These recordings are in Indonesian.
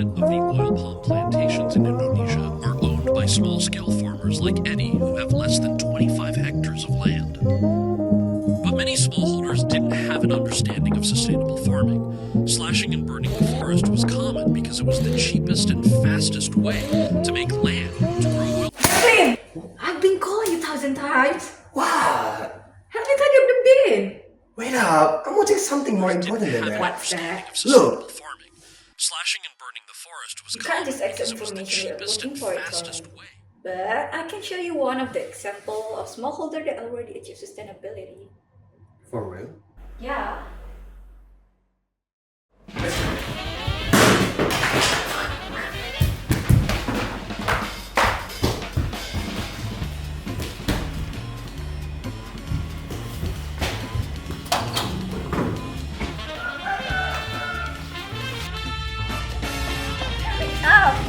of the oil palm plantations in Indonesia are owned by small-scale farmers like Eddie, who have less than 25 hectares of land. But many smallholders didn't have an understanding of sustainable farming. Slashing and burning the forest was common because it was the cheapest and fastest way to make land to grow oil. Hey, I've been calling you 1,000 times. What? Help me tidy up the bin. Wait up, I'm watching something more important than Have an that. understanding of Look. sustainable farming. Slashing and burning the forest was You can't common just accept because it was the information without cheapest looking and for it, fastest Colin. way. But I can show you one of the example of smallholder that already achieve sustainability. For real? Yeah.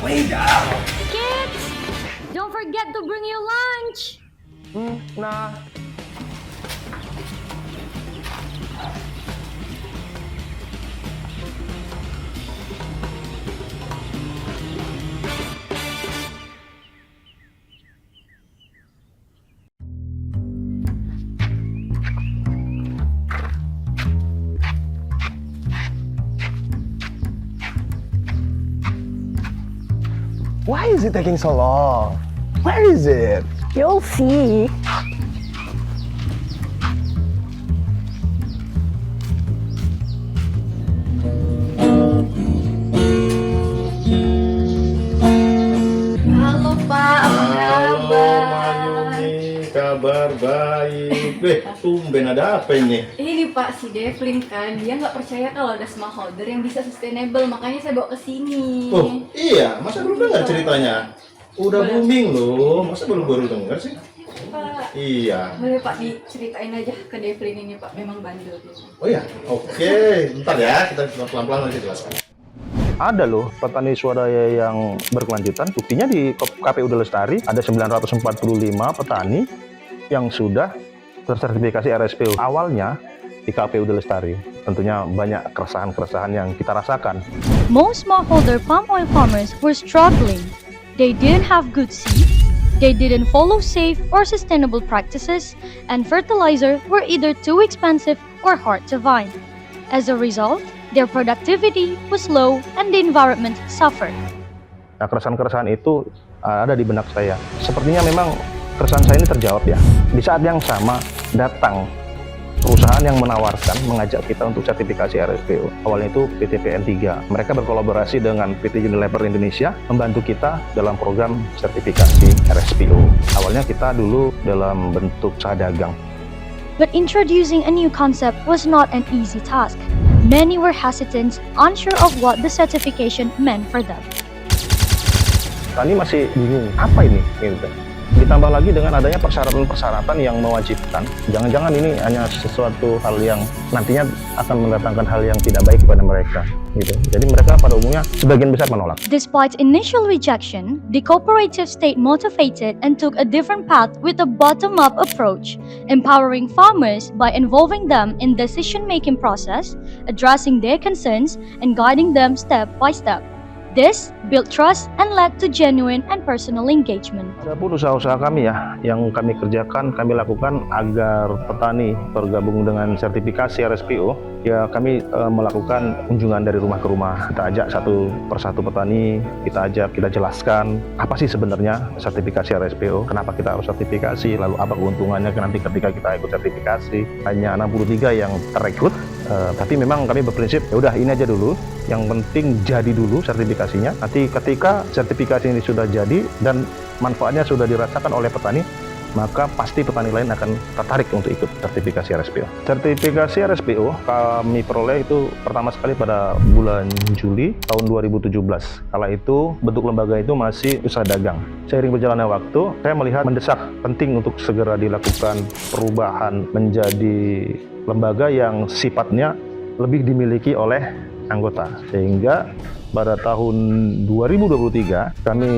Wait up! Kids, don't forget to bring your lunch. Nah. Why is it taking so long? Where is it? You'll see. Halo Pak, apa Halo kabar? Mayumi, kabar baik. Tumben ada apa ini? Ini Pak, si Devlin kan, dia nggak percaya kalau ada smallholder yang bisa sustainable, makanya saya bawa ke sini. Oh iya, masa belum dengar ceritanya? Udah booming loh, masa belum baru dengar sih? Pak, Iya. boleh Pak diceritain aja ke Devlin ini Pak, memang bandel dia. Oh iya, oke. Bentar ya, kita pelan-pelan nanti jelaskan. Ada loh petani swadaya yang berkelanjutan. Buktinya di KPU Lestari ada 945 petani yang sudah tersertifikasi RSPO. Awalnya di KPU Lestari tentunya banyak keresahan-keresahan yang kita rasakan. Most smallholder palm oil farmers were struggling. They didn't have good seed, they didn't follow safe or sustainable practices, and fertilizer were either too expensive or hard to find. As a result, their productivity was low and the environment suffered. Nah, keresahan-keresahan itu ada di benak saya. Sepertinya memang keresahan saya ini terjawab ya. Di saat yang sama datang perusahaan yang menawarkan mengajak kita untuk sertifikasi RSPO. Awalnya itu PT PN3. Mereka berkolaborasi dengan PT Unilever Indonesia membantu kita dalam program sertifikasi RSPO. Awalnya kita dulu dalam bentuk usaha dagang. But introducing a new concept was not an easy task. Many were hesitant, unsure of what the certification meant for them. Tani masih bingung, apa ini? Gitu. Ditambah lagi dengan adanya persyaratan-persyaratan yang mewajibkan. Jangan-jangan ini hanya sesuatu hal yang nantinya akan mendatangkan hal yang tidak baik kepada mereka. Gitu. Jadi mereka pada umumnya sebagian besar menolak. Despite initial rejection, the cooperative stayed motivated and took a different path with a bottom-up approach, empowering farmers by involving them in decision-making process, addressing their concerns, and guiding them step by step. This built trust and led to genuine and personal engagement. Adapun usaha-usaha kami ya, yang kami kerjakan, kami lakukan agar petani bergabung dengan sertifikasi RSPO, ya kami melakukan kunjungan dari rumah ke rumah. Kita ajak satu persatu petani, kita ajak, kita jelaskan apa sih sebenarnya sertifikasi RSPO, kenapa kita harus sertifikasi, lalu apa keuntungannya nanti ketika kita ikut sertifikasi. Hanya 63 yang terrekrut, tapi memang kami berprinsip, ya udah ini aja dulu, yang penting jadi dulu sertifikasinya. Nanti ketika sertifikasi ini sudah jadi dan manfaatnya sudah dirasakan oleh petani, maka pasti petani lain akan tertarik untuk ikut sertifikasi RSPO. Sertifikasi RSPO kami peroleh itu pertama sekali pada bulan Juli tahun 2017. Kala itu bentuk lembaga itu masih usaha dagang. Seiring berjalannya waktu, saya melihat mendesak penting untuk segera dilakukan perubahan menjadi lembaga yang sifatnya lebih dimiliki oleh anggota. Sehingga pada tahun 2023 kami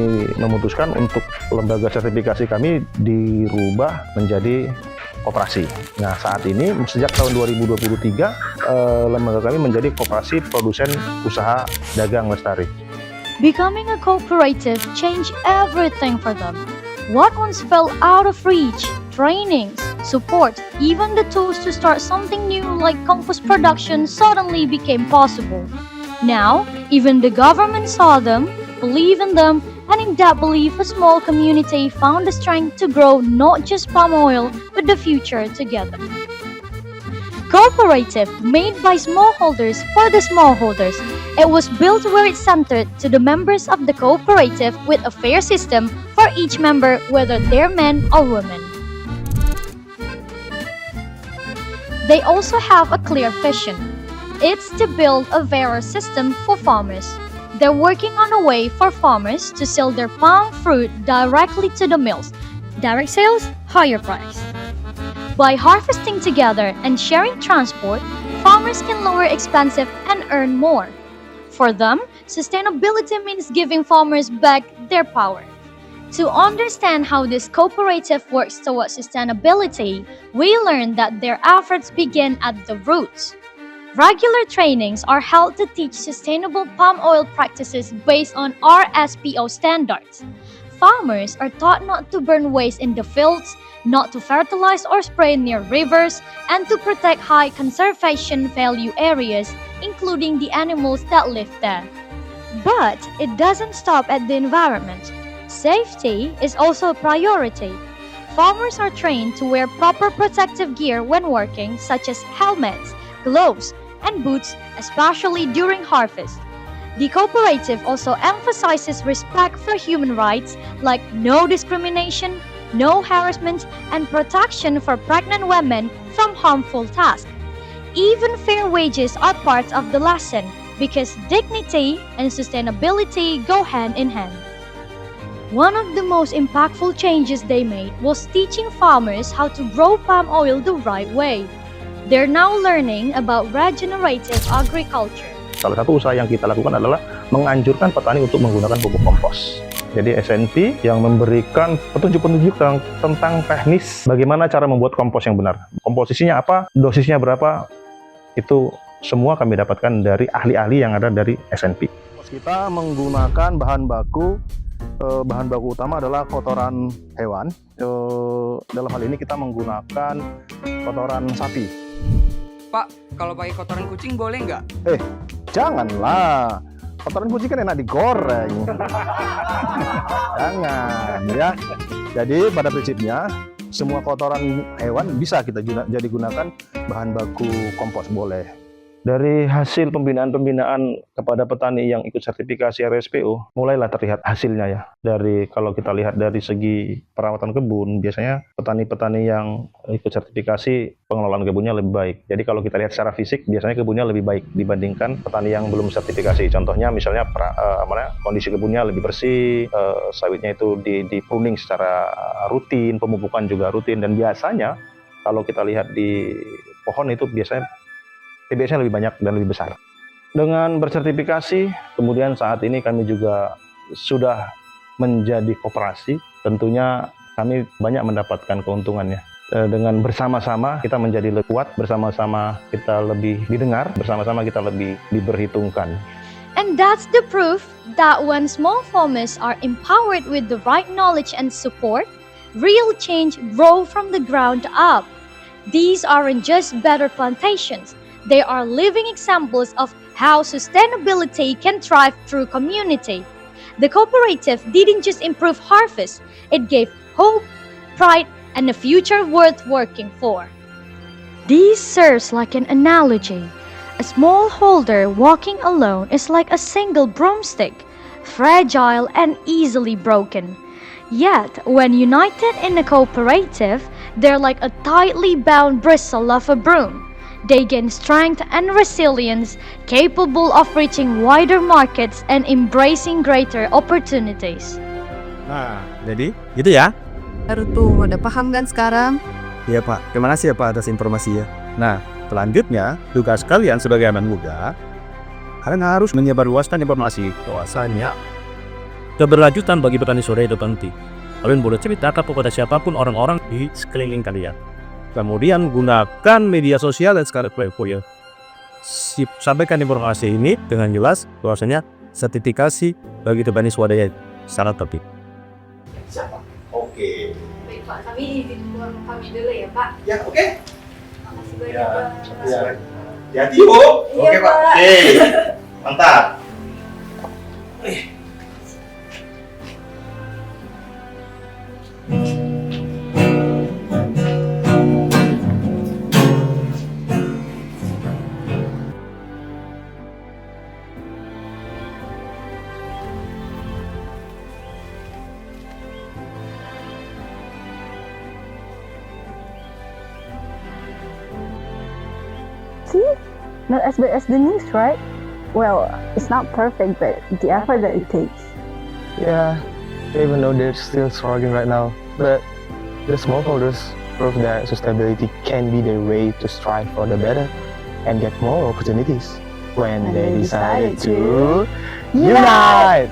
memutuskan untuk lembaga sertifikasi kami dirubah menjadi koperasi. Nah saat ini sejak tahun 2023 lembaga kami menjadi koperasi produsen usaha dagang lestari. Becoming a cooperative changed everything for them. What once felt out of reach, trainings, support, even the tools to start something new like compost production suddenly became possible. Now, even the government saw them, believed in them, and in that belief, a small community found the strength to grow not just palm oil, but the future together. Cooperative, made by smallholders for the smallholders. It was built where it centered to the members of the cooperative with a fair system for each member, whether they're men or women. They also have a clear vision. It's to build a fairer system for farmers. They're working on a way for farmers to sell their palm fruit directly to the mills. Direct sales, higher price. By harvesting together and sharing transport, farmers can lower expenses and earn more. For them, sustainability means giving farmers back their power. To understand how this cooperative works towards sustainability, we learned that their efforts begin at the roots. Regular trainings are held to teach sustainable palm oil practices based on RSPO standards. Farmers are taught not to burn waste in the fields, not to fertilize or spray near rivers, and to protect high conservation value areas, including the animals that live there. But it doesn't stop at the environment. Safety is also a priority. Farmers are trained to wear proper protective gear when working, such as helmets, gloves, and boots, especially during harvest. The cooperative also emphasizes respect for human rights like no discrimination, no harassment, and protection for pregnant women from harmful tasks. Even fair wages are part of the lesson because dignity and sustainability go hand in hand. One of the most impactful changes they made was teaching farmers how to grow palm oil the right way. They're now learning about regenerative agriculture. Salah satu usaha yang kita lakukan adalah menganjurkan petani untuk menggunakan pupuk kompos. Jadi SNP yang memberikan petunjuk-petunjuk tentang teknis bagaimana cara membuat kompos yang benar. Komposisinya apa, dosisnya berapa, itu semua kami dapatkan dari ahli-ahli yang ada dari SNP. Kita menggunakan bahan baku utama adalah kotoran hewan. Dalam hal ini kita menggunakan kotoran sapi. Pak, kalau pakai kotoran kucing boleh nggak? Janganlah. Kotoran kucing kan enak digoreng. Jangan ya. Jadi pada prinsipnya semua kotoran hewan bisa kita gunakan bahan baku kompos boleh. Dari hasil pembinaan kepada petani yang ikut sertifikasi RSPO, mulailah terlihat hasilnya ya. Kalau kita lihat dari segi perawatan kebun, biasanya petani-petani yang ikut sertifikasi pengelolaan kebunnya lebih baik. Jadi kalau kita lihat secara fisik, biasanya kebunnya lebih baik dibandingkan petani yang belum sertifikasi. Contohnya misalnya kondisi kebunnya lebih bersih, sawitnya itu di pruning secara rutin, pemupukan juga rutin, dan biasanya kalau kita lihat di pohon itu biasanya TBS-nya lebih banyak dan lebih besar. Dengan bersertifikasi, kemudian saat ini kami juga sudah menjadi koperasi, tentunya kami banyak mendapatkan keuntungannya. Dengan bersama-sama kita menjadi lebih kuat, bersama-sama kita lebih didengar, bersama-sama kita lebih diperhitungkan. And that's the proof that when small farmers are empowered with the right knowledge and support, real change grows from the ground up. These aren't just better plantations. They are living examples of how sustainability can thrive through community. The cooperative didn't just improve harvest, it gave hope, pride, and a future worth working for. This serves like an analogy. A smallholder walking alone is like a single broomstick, fragile and easily broken. Yet, when united in a cooperative, they're like a tightly bound bristle of a broom. They gain strength and resilience, capable of reaching wider markets and embracing greater opportunities. Nah, jadi gitu ya? Baru tuh, udah paham kan sekarang? Iya Pak, terima kasih ya Pak atas informasinya. Nah, selanjutnya tugas kalian sebagai anak muda, kalian harus menyebarluaskan informasi bahwasannya keberlanjutan bagi petani sore itu penting. Kalian boleh ceritakan kepada siapapun orang-orang di sekeliling kalian. Kemudian gunakan media sosial dan sekaligus ya. Sampaikan informasi ini dengan jelas bahwasanya sertifikasi bagi petani swadaya sangat penting. Siapa? Oke. Baik Pak, kami izin keluar kami dulu ya Pak. Ya, oke. Makasih banyak Ya, Pak. ya. Hati-hati, Bu. Iya, Oke, Pak. Pak. Oke. Mantap. See? Not as bad as the news, right? Well, it's not perfect, but the effort that it takes. Yeah, even though they're still struggling right now, but the smallholders prove that sustainability can be the way to strive for the better and get more opportunities when And they they decided decided to unite!